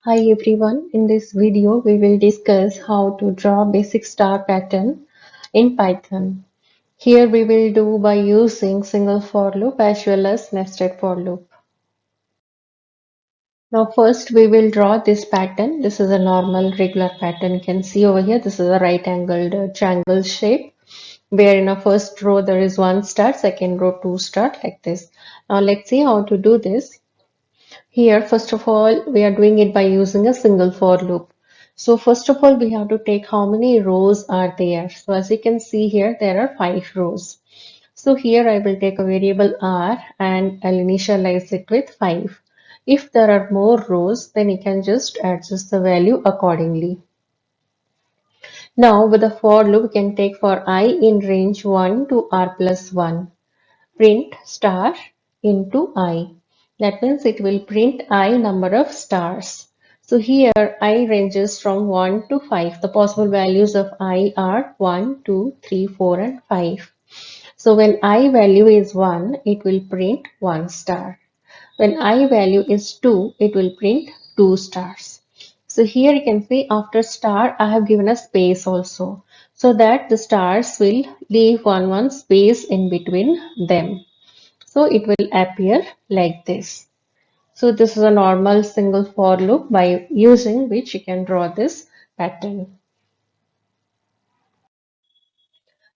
Hi everyone, in this video we will discuss how to draw basic star pattern in Python. Here we will do by using single for loop as well as nested for loop. Now first we will draw this pattern. This is a normal regular pattern. You can see over here this is a right angled triangle shape where in a first row there is one star, second row two star like this. Now let's see how to do this. Here, first of all, we are doing it by using a single for loop. So first of all, we have to take how many rows are there. So as you can see here, there are 5 rows. So here I will take a variable r and I'll initialize it with 5. If there are more rows, then you can just adjust the value accordingly. Now with the for loop, we can take for I in range 1 to r plus 1. Print star into I. That means it will print I number of stars. So here I ranges from 1 to 5. The possible values of I are 1, 2, 3, 4 and 5. So when I value is 1, it will print 1 star. When I value is 2, it will print 2 stars. So here you can see after star, I have given a space also so that the stars will leave one space in between them. So it will appear like this. So this is a normal single for loop by using which you can draw this pattern.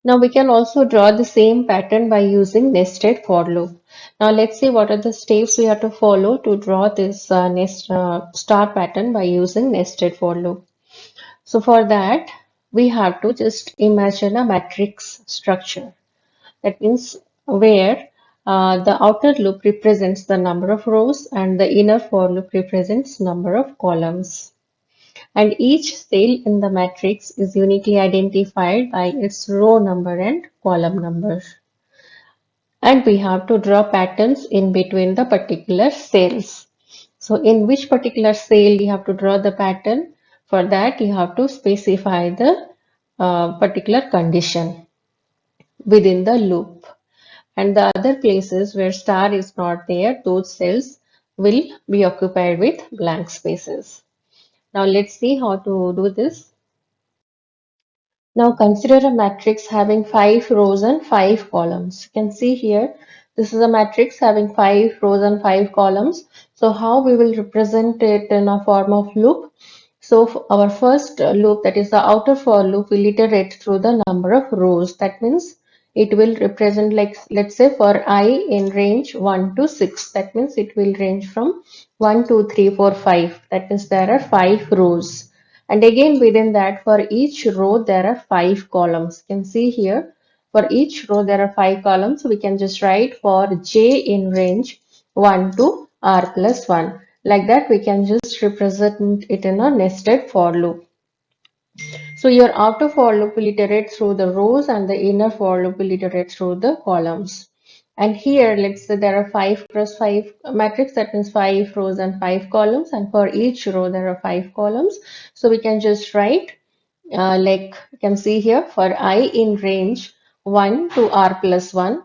Now we can also draw the same pattern by using nested for loop. Now let's see what are the steps we have to follow to draw this star pattern by using nested for loop. So for that we have to just imagine a matrix structure. That means where the outer loop represents the number of rows and the inner for loop represents number of columns. And each cell in the matrix is uniquely identified by its row number and column number. And we have to draw patterns in between the particular cells. So in which particular cell you have to draw the pattern? For that you have to specify the particular condition within the loop. And the other places where star is not there, those cells will be occupied with blank spaces. Now let's see how to do this. Now consider a matrix having 5 rows and 5 columns. You can see here, this is a matrix having 5 rows and 5 columns. So how we will represent it in a form of loop? So our first loop, that is the outer for loop, will iterate through the number of rows. That means it will represent, like let's say for I in range 1 to 6. That means it will range from 1, 2, 3, 4, 5. That means there are 5 rows. And again within that, for each row there are 5 columns. You can see here, for each row there are 5 columns. So we can just write for j in range 1 to r plus 1. Like that we can just represent it in a nested for loop. So your outer for loop will iterate through the rows and the inner for loop will iterate through the columns. And here, let's say there are 5 cross 5 matrix, that means 5 rows and 5 columns, and for each row there are 5 columns. So we can just write like you can see here, for I in range 1 to r plus 1.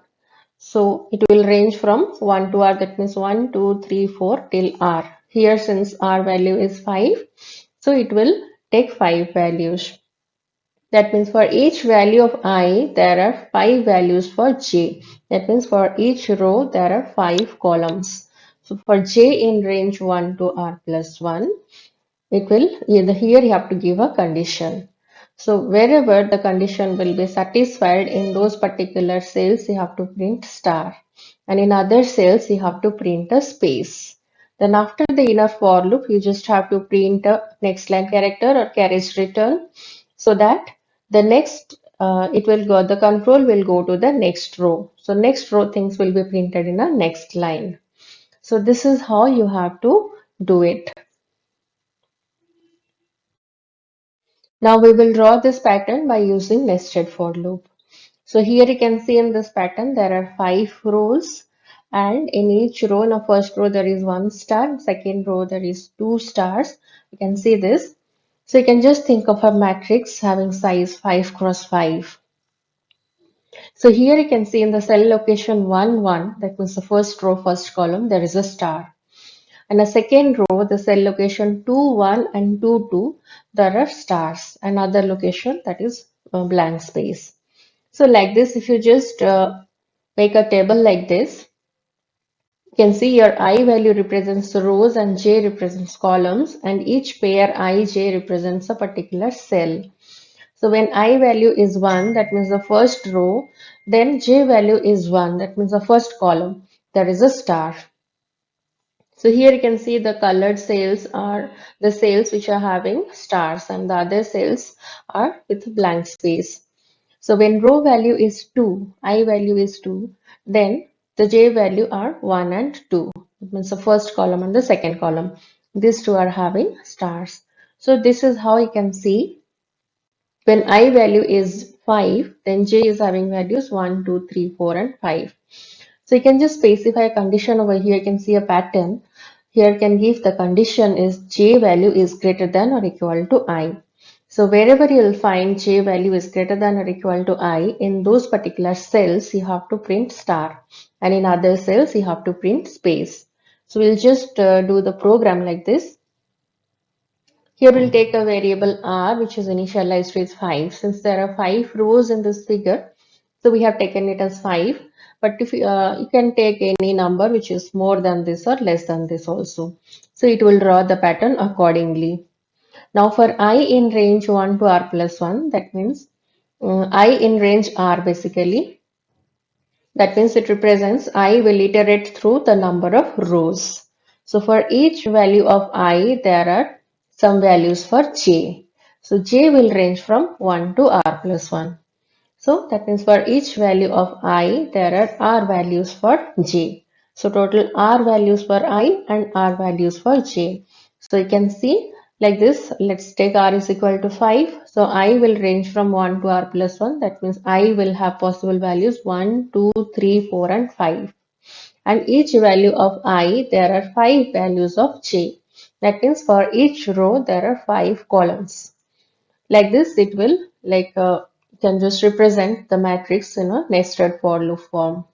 So it will range from 1 to r, that means 1, 2, 3, 4 till r. Here since r value is 5, so it will take 5 values. That means for each value of I, there are 5 values for j. That means for each row, there are 5 columns. So for j in range 1 to r plus 1, it will, here you have to give a condition. So wherever the condition will be satisfied in those particular cells, you have to print star. And in other cells, you have to print a space. Then after the inner for loop, you just have to print a next line character or carriage return so that the next the control will go to the next row. So next row things will be printed in a next line. So this is how you have to do it. Now we will draw this pattern by using nested for loop. So here you can see in this pattern there are 5 rows, and in each row, in the first row there is 1 star, second row there is 2 stars. You can see this. So you can just think of a matrix having size 5 cross 5. So here you can see in the cell location 1, 1, that means the first row, first column, there is a star. And a second row, the cell location 2, 1 and 2, 2, there are stars. Another location that is blank space. So like this, if you just make a table like this, you can see your I value represents rows and J represents columns, and each pair IJ represents a particular cell. So when I value is 1, that means the first row, then J value is 1, that means the first column, there is a star. So here you can see the colored cells are the cells which are having stars, and the other cells are with blank space. So when row value is 2, I value is 2, then the J value are 1 and 2. It means the first column and the second column. These two are having stars. So this is how you can see when I value is 5, then J is having values 1, 2, 3, 4, and 5. So you can just specify a condition over here. You can see a pattern. Here can give the condition is J value is greater than or equal to I. So wherever you will find J value is greater than or equal to I, in those particular cells you have to print star, and in other cells you have to print space. So we'll just do the program like this. Here we'll take a variable r which is initialized with 5. Since there are 5 rows in this figure, so we have taken it as 5. But if you can take any number which is more than this or less than this also. So it will draw the pattern accordingly. Now for I in range 1 to r plus 1, that means I in range r basically. That means it represents I will iterate through the number of rows. So for each value of I, there are some values for j. So j will range from 1 to r plus 1. So that means for each value of I, there are r values for j. So total r values for I and r values for j. So you can see like this. Let's take r is equal to 5. So I will range from 1 to r plus 1. That means I will have possible values 1, 2, 3, 4 and 5. And each value of I, there are 5 values of j. That means for each row, there are 5 columns. Like this, it will can just represent the matrix in a nested for loop form.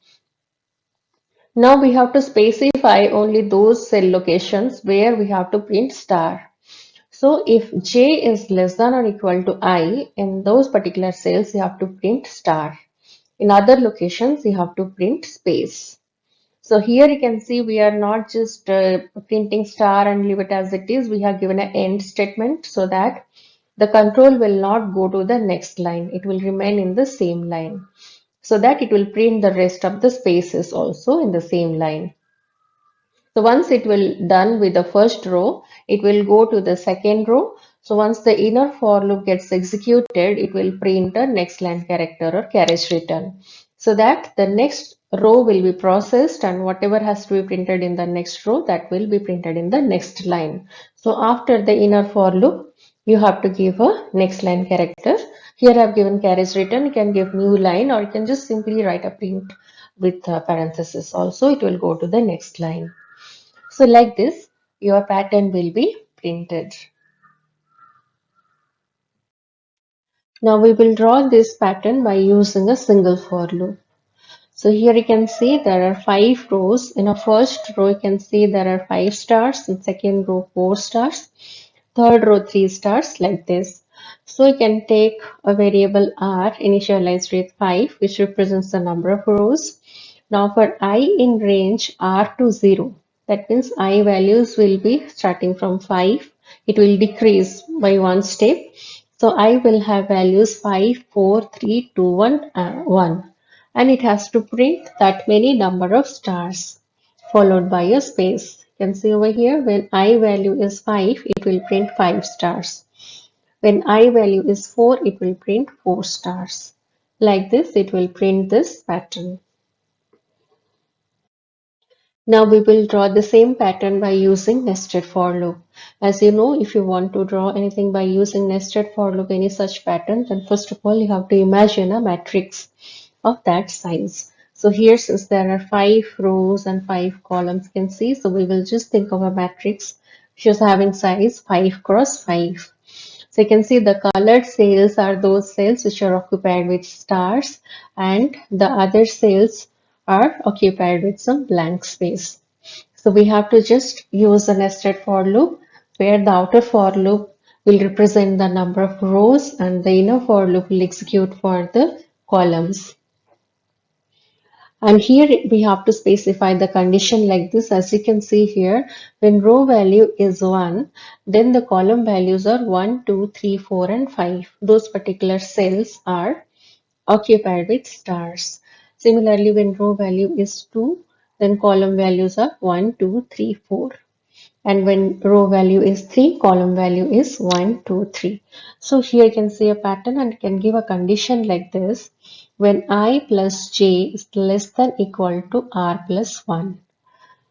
Now we have to specify only those cell locations where we have to print star. So if j is less than or equal to I, in those particular cells you have to print star. In other locations you have to print space. So here you can see we are not just printing star and leave it as it is. We have given an end statement so that the control will not go to the next line. It will remain in the same line, so that it will print the rest of the spaces also in the same line. So once it will done with the first row, it will go to the second row. So once the inner for loop gets executed, it will print a next line character or carriage return, so that the next row will be processed, and whatever has to be printed in the next row, that will be printed in the next line. So after the inner for loop, you have to give a next line character. Here I have given carriage return. You can give new line, or you can just simply write a print with parenthesis also. It will go to the next line. So like this, your pattern will be printed. Now we will draw this pattern by using a single for loop. So here you can see there are 5 rows. In a first row, you can see there are 5 stars. In second row, 4 stars. Third row, 3 stars, like this. So you can take a variable r initialized with 5, which represents the number of rows. Now for I in range r to 0, that means I values will be starting from 5. It will decrease by one step. So I will have values 5, 4, 3, 2, 1, 1. And it has to print that many number of stars followed by a space. You can see over here when I value is 5, it will print 5 stars. When I value is 4, it will print 4 stars. Like this, it will print this pattern. Now we will draw the same pattern by using nested for loop. As you know, if you want to draw anything by using nested for loop, any such pattern, then first of all you have to imagine a matrix of that size. So here, since there are 5 rows and 5 columns, you can see, so we will just think of a matrix which is having size 5 cross 5. So you can see the colored cells are those cells which are occupied with stars, and the other cells are occupied with some blank space. So we have to just use a nested for loop where the outer for loop will represent the number of rows and the inner for loop will execute for the columns. And here we have to specify the condition like this. As you can see here, when row value is 1, then the column values are 1, 2, 3, 4, and 5. Those particular cells are occupied with stars. Similarly, when row value is 2, then column values are 1, 2, 3, 4. And when row value is 3, column value is 1, 2, 3. So here you can see a pattern and can give a condition like this. When I plus j is less than equal to r plus 1.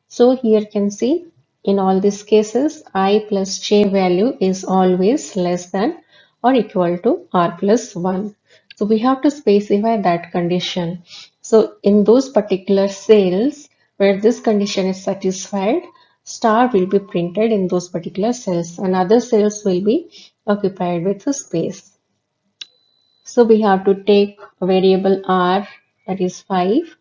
So here you can see in all these cases I plus j value is always less than or equal to r plus 1. So we have to specify that condition. So in those particular cells where this condition is satisfied, star will be printed in those particular cells and other cells will be occupied with the space. So we have to take a variable r, that is 5.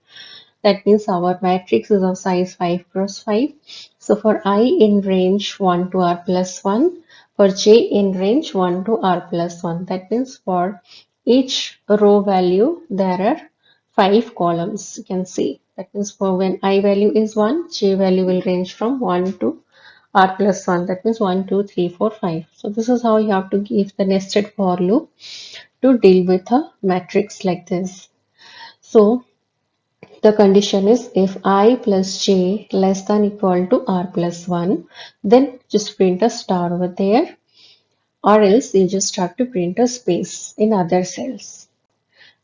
That means our matrix is of size 5 cross 5. So for I in range 1 to r plus 1, for j in range 1 to r plus 1. That means for each row value there are 5 columns, you can see. That means for when I value is 1, j value will range from 1 to r plus 1. That means 1, 2, 3, 4, 5. So this is how you have to give the nested for loop to deal with a matrix like this. So the condition is if I plus j less than equal to r plus 1, then just print a star over there, or else you just have to print a space in other cells.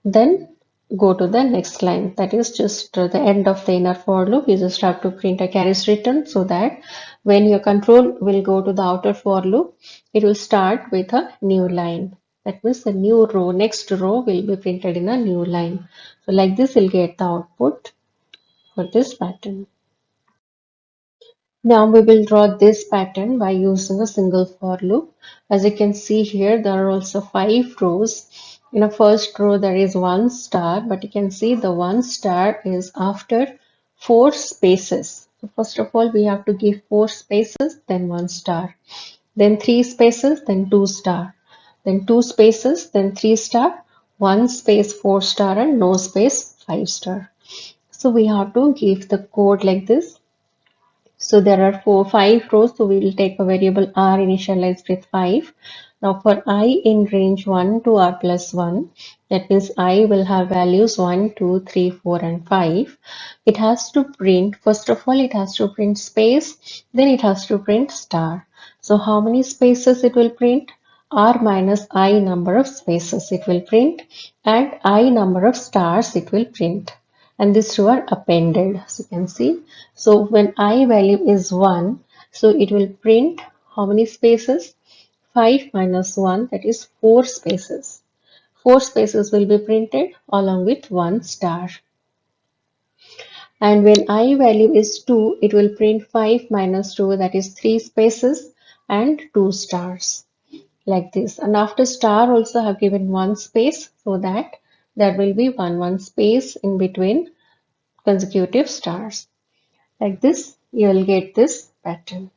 Then go to the next line, that is just the end of the inner for loop. You just have to print a carriage return so that when your control will go to the outer for loop, it will start with a new line. That means the new row, next row will be printed in a new line. So like this you'll get the output for this pattern. Now we will draw this pattern by using a single for loop. As you can see here, there are also 5 rows. In the first row, there is 1 star, but you can see the 1 star is after 4 spaces. So first of all, we have to give 4 spaces, then 1 star. Then 3 spaces, then 2 star. Then 2 spaces, then 3 star, 1 space 4 star, and no space 5 star. So we have to give the code like this. So there are 5 rows, so we will take a variable r initialized with 5. Now for I in range 1 to r plus 1, that means I will have values 1, 2, 3, 4, and 5. It has to print, first of all, it has to print space, then it has to print star. So how many spaces it will print? R minus I number of spaces it will print, and I number of stars it will print, and these two are appended, so you can see. So when I value is 1, so it will print how many spaces? 5 minus 1, that is 4 spaces. 4 spaces will be printed along with 1 star. And when I value is 2, it will print 5 minus 2, that is 3 spaces and 2 stars, like this. And after star also have given 1 space, so that there will be 1 space in between consecutive stars. Like this, you will get this pattern.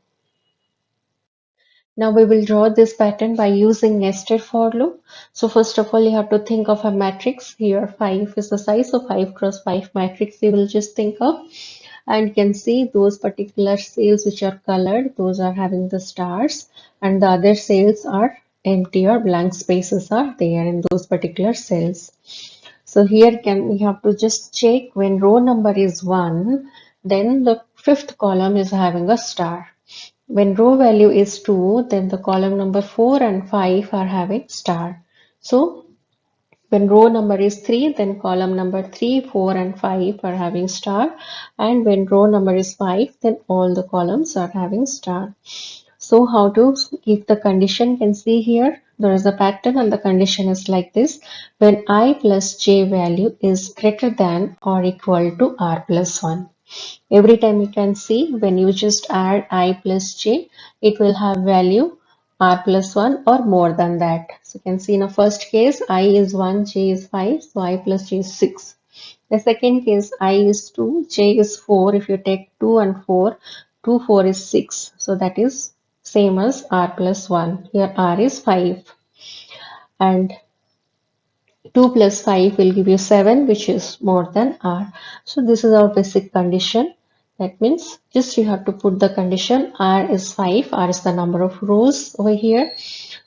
Now we will draw this pattern by using nested for loop. So first of all, you have to think of a matrix. Here 5 is the size of 5 cross 5 matrix you will just think of. And you can see those particular cells which are colored, those are having the stars, and the other cells are empty or blank spaces are there in those particular cells. So here we have to just check when row number is 1, then the fifth column is having a star. When row value is 2, then the column number 4 and 5 are having star. So when row number is 3, then column number 3, 4 and 5 are having star. And when row number is 5, then all the columns are having star. So how to give the condition, you can see here there is a pattern and the condition is like this. When I plus j value is greater than or equal to r plus 1. Every time you can see when you just add I plus j, it will have value r plus 1 or more than that. So you can see in the first case I is 1, j is 5, so I plus j is 6. The second case, I is 2, j is 4. If you take 2 and 4, 2, 4 is 6. So that is same as r plus 1. Here r is 5. And 2 plus 5 will give you 7, which is more than r. So this is our basic condition. That means just you have to put the condition r is 5. R is the number of rows over here.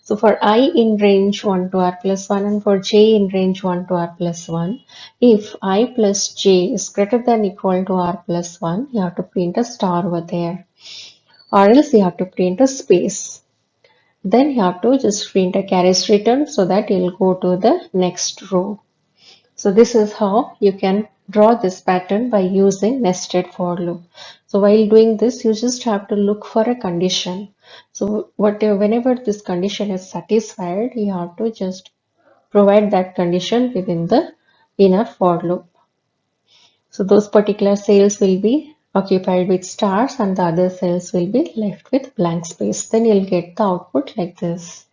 So for I in range 1 to r plus 1 and for j in range 1 to r plus 1, if I plus j is greater than equal to r plus 1, you have to print a star over there. Or else you have to print a space. Then you have to just print a carriage return so that it will go to the next row. So this is how you can draw this pattern by using nested for loop. So while doing this, you just have to look for a condition. So whenever this condition is satisfied, you have to just provide that condition within the inner for loop. So those particular cells will be occupied with stars and the other cells will be left with blank space. Then you'll get the output like this.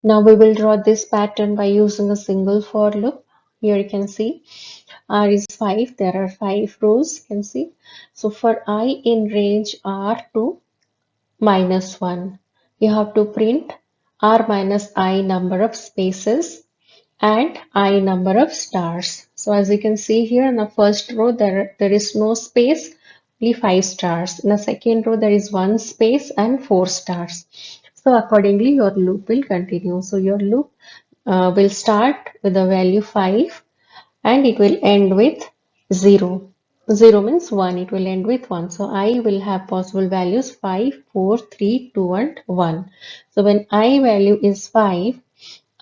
Now we will draw this pattern by using a single for loop. Here you can see R is 5. There are 5 rows, you can see. So for I in range R to minus 1, you have to print R minus I number of spaces and I number of stars. So as you can see here in the first row, there is no space, only 5 stars. In the second row, there is 1 space and 4 stars. So accordingly, your loop will continue. So your loop will start with the value 5 and it will end with 0. 0 means 1, it will end with 1. So I will have possible values 5, 4, 3, 2 and 1. So when I value is 5,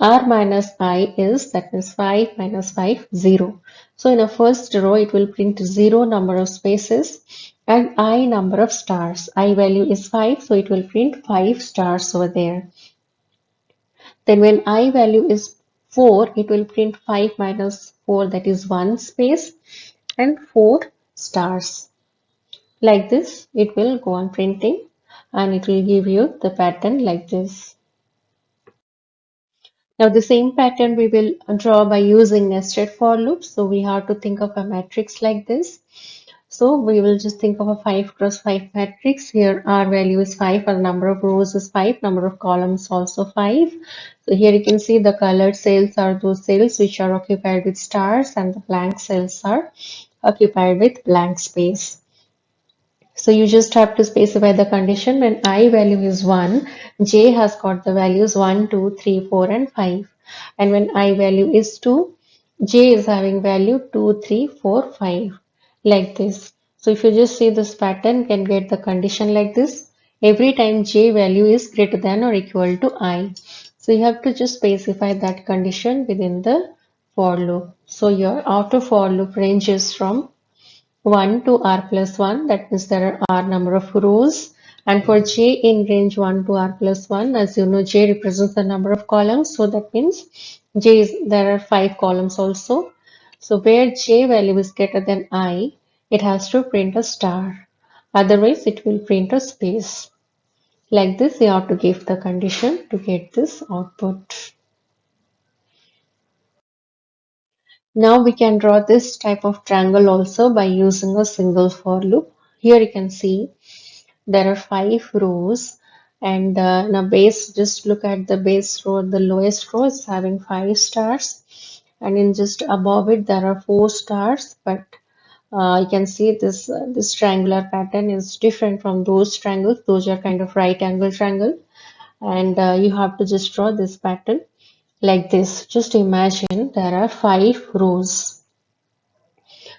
r minus I is, that means 5 minus 5, 0. So in the first row, it will print 0 number of spaces and I number of stars. I value is 5, so it will print 5 stars over there. Then when I value is 4, it will print 5 minus 4, that is 1 space and 4 stars. Like this, it will go on printing and it will give you the pattern like this. Now the same pattern we will draw by using nested for loops. So we have to think of a matrix like this. So we will just think of a 5 cross 5 matrix. Here our value is 5, our number of rows is 5, number of columns also 5. So here you can see the colored cells are those cells which are occupied with stars and the blank cells are occupied with blank space. So you just have to specify the condition when I value is 1, j has got the values 1, 2, 3, 4 and 5. And when I value is 2, j is having value 2, 3, 4, 5 like this. So if you just see this pattern, you can get the condition like this. Every time j value is greater than or equal to I. So you have to just specify that condition within the for loop. So your outer for loop ranges from 1 to r plus 1, that means there are r number of rows, and for j in range 1 to r plus 1, as you know, j represents the number of columns, so that means there are 5 columns also. So where j value is greater than I, it has to print a star, otherwise it will print a space. Like this, you have to give the condition to get this output. Now we can draw this type of triangle also by using a single for loop. Here you can see there are 5 rows and in a base, just look at the base row. The lowest row is having 5 stars and in just above it there are 4 stars, but you can see this triangular pattern is different from those triangles. Those are kind of right angle triangle, and you have to just draw this pattern like this. Just imagine there are 5 rows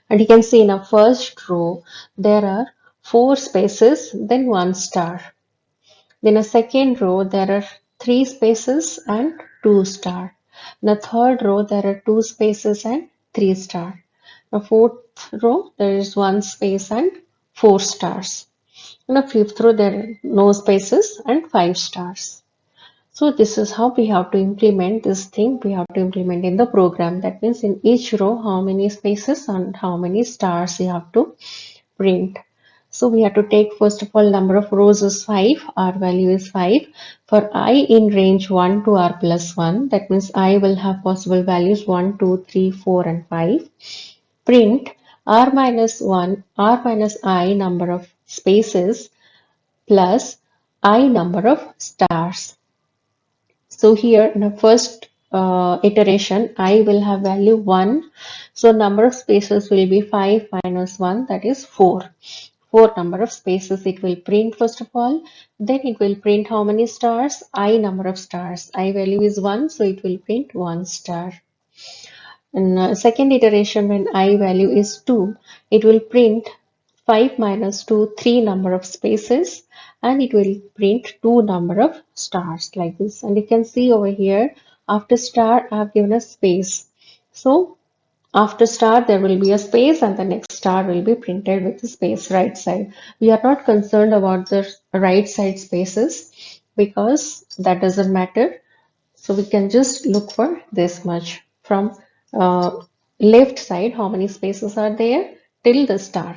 and you can see in a first row there are 4 spaces, then 1 star. Then a second row, there are 3 spaces and 2 star. In the third row, there are 2 spaces and 3 star. In the fourth row, there is 1 space and 4 stars. In the fifth row, there are no spaces and 5 stars. So this is how we have to implement this thing. We have to implement in the program. That means in each row, how many spaces and how many stars you have to print. So we have to take first of all number of rows is 5, R value is 5. For I in range 1 to R plus 1, that means I will have possible values 1, 2, 3, 4 and 5. Print R minus 1, R minus I number of spaces plus I number of stars. So here in the first iteration, I will have value 1. So number of spaces will be 5 minus 1, that is 4. 4 number of spaces it will print first of all. Then it will print how many stars? I number of stars. I value is 1, so it will print 1 star. In second iteration, when I value is 2, it will print 5 minus 2, 3 number of spaces, and it will print 2 number of stars like this. And you can see over here, after star, I have given a space. So after star, there will be a space, and the next star will be printed with the space right side. We are not concerned about the right side spaces because that doesn't matter. So we can just look for this much from left side, how many spaces are there till the star.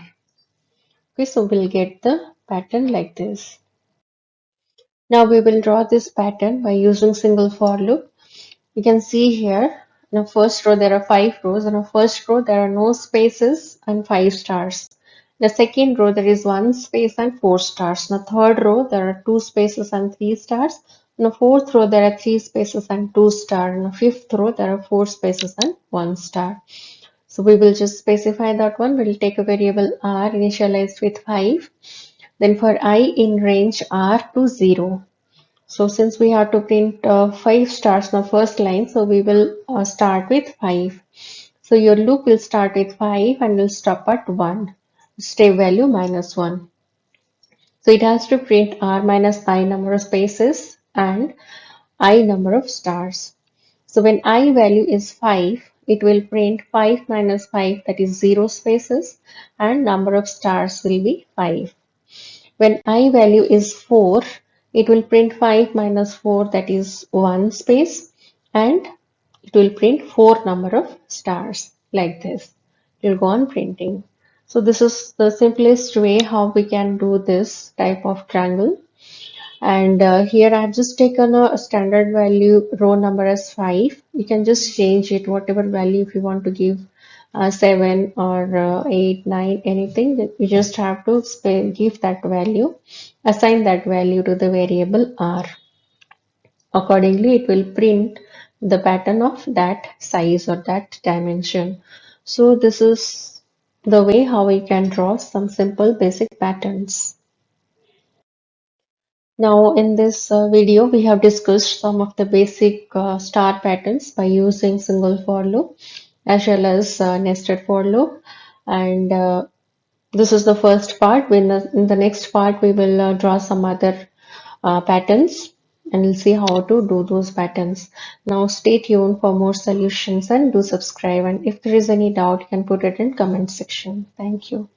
Okay, so we'll get the pattern like this. Now we will draw this pattern by using single for loop. You can see here in the first row there are 5 rows. In the first row there are no spaces and 5 stars. In the second row there is 1 space and 4 stars. In the third row there are 2 spaces and 3 stars. In the fourth row there are 3 spaces and 2 stars. In the fifth row there are 4 spaces and 1 star. So we will just specify that one. We'll take a variable r initialized with 5. Then for I in range r to 0. So since we have to print 5 stars in the first line, so we will start with 5. So your loop will start with 5 and will stop at 1. Stay value minus 1. So it has to print r minus I number of spaces and I number of stars. So when I value is 5, it will print 5 minus 5, that is 0 spaces, and number of stars will be 5. When I value is 4, it will print 5 minus 4, that is 1 space, and it will print 4 number of stars like this. It will go on printing. So this is the simplest way how we can do this type of triangle. And here I have just taken a standard value row number as 5. You can just change it whatever value if you want to give 7 or 8, 9, anything. You just have to give that value, assign that value to the variable r. Accordingly, it will print the pattern of that size or that dimension. So this is the way how we can draw some simple basic patterns. Now in this video we have discussed some of the basic star patterns by using single for loop as well as nested for loop, and this is the first part. In the next part we will draw some other patterns and we'll see how to do those patterns. Now stay tuned for more solutions and do subscribe, and if there is any doubt you can put it in comment section. Thank you.